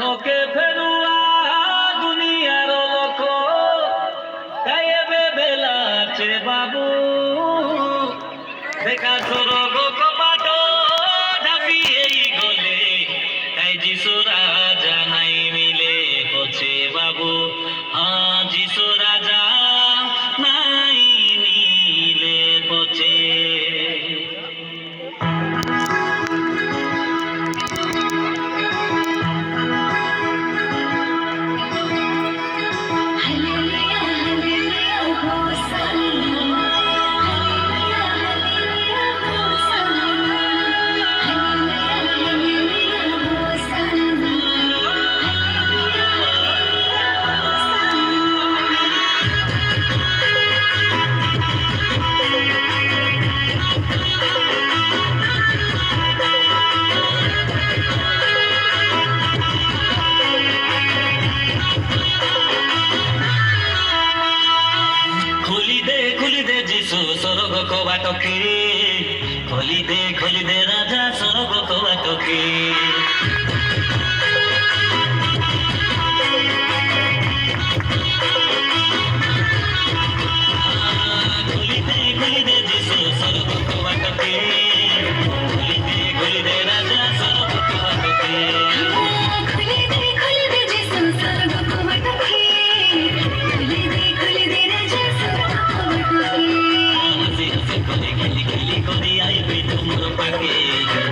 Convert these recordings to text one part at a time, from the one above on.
মনকে ফেরুয়া দুনিয়ার লোক গায়েবে বেলাছে বাবু দেখা সরগ কপাট ঢাপিয়েই গলে তাই যিশুরা জানাই মিলে হচ্ছে বাবু যিশু রাজা নাই মিলে পচে স্বর্গ কবাটকে খোলি দে রাজা স্বর্গ কবাটকে খুলি দে যিশু স্বর্গ কবাটকে খুলি দে রাজা স্বর্গ কবাটকে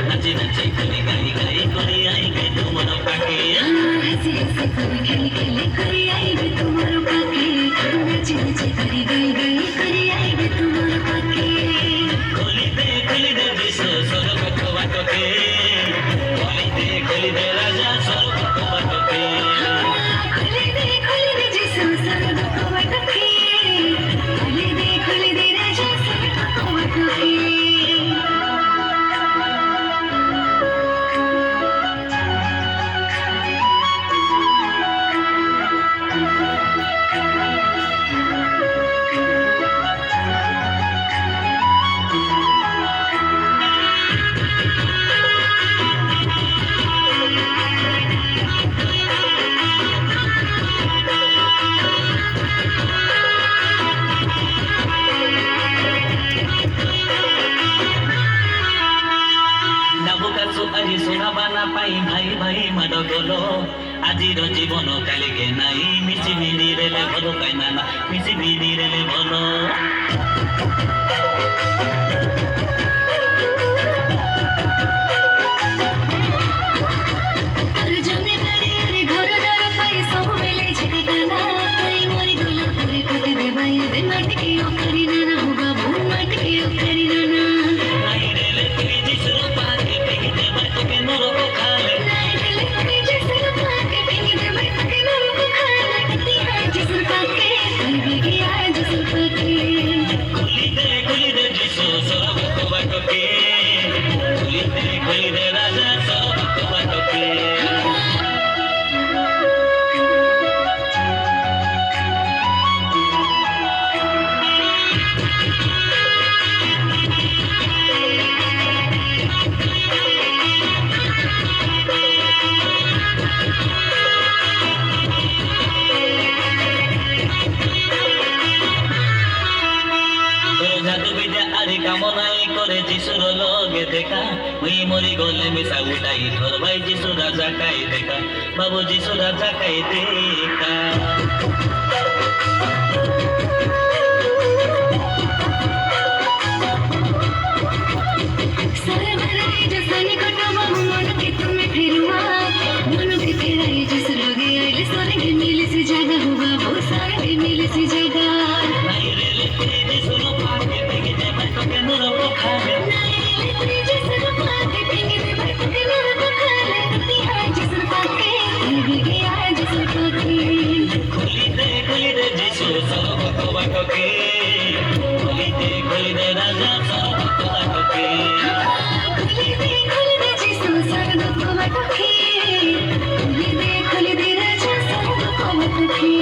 নাচি নাচি করে গাই গাই করে আইবে তোমার পাকে হাসি হাসি করে খেলি খেলি করে আইবে তোমার পাকে নাচি নাচি করে গাই গাই করে আইবে তোমার পাকে খুলি দে যিশু স্বর্গ কবাটকে খুলি দে রাজা স্বর্গ কবাটকে খুলি দে যিশু স্বর্গ কবাটকে খুলি দে রাজা স্বর্গ কবাটকে আজি শোনাবা না পাই ভাই ভাই মাড গল আজির জীবন কালিকে নাই মিশি বিনিরেলে ভলো কাইনা না মিশি বিনিরেলে ভলো খুলি দে রাজা স্বর্গ কবাটকে কামনাই করে যিশুর লগে দেখা মুই মরি গলে মিশা উঠাই তোর ভাই যিশু রাজা কাই দেখা বাবু যিশু রাজা কাই দেখা খুলি দে রাজা স্বর্গ কবাটকে খুলি দে রাজা স্বর্গ কবাটকে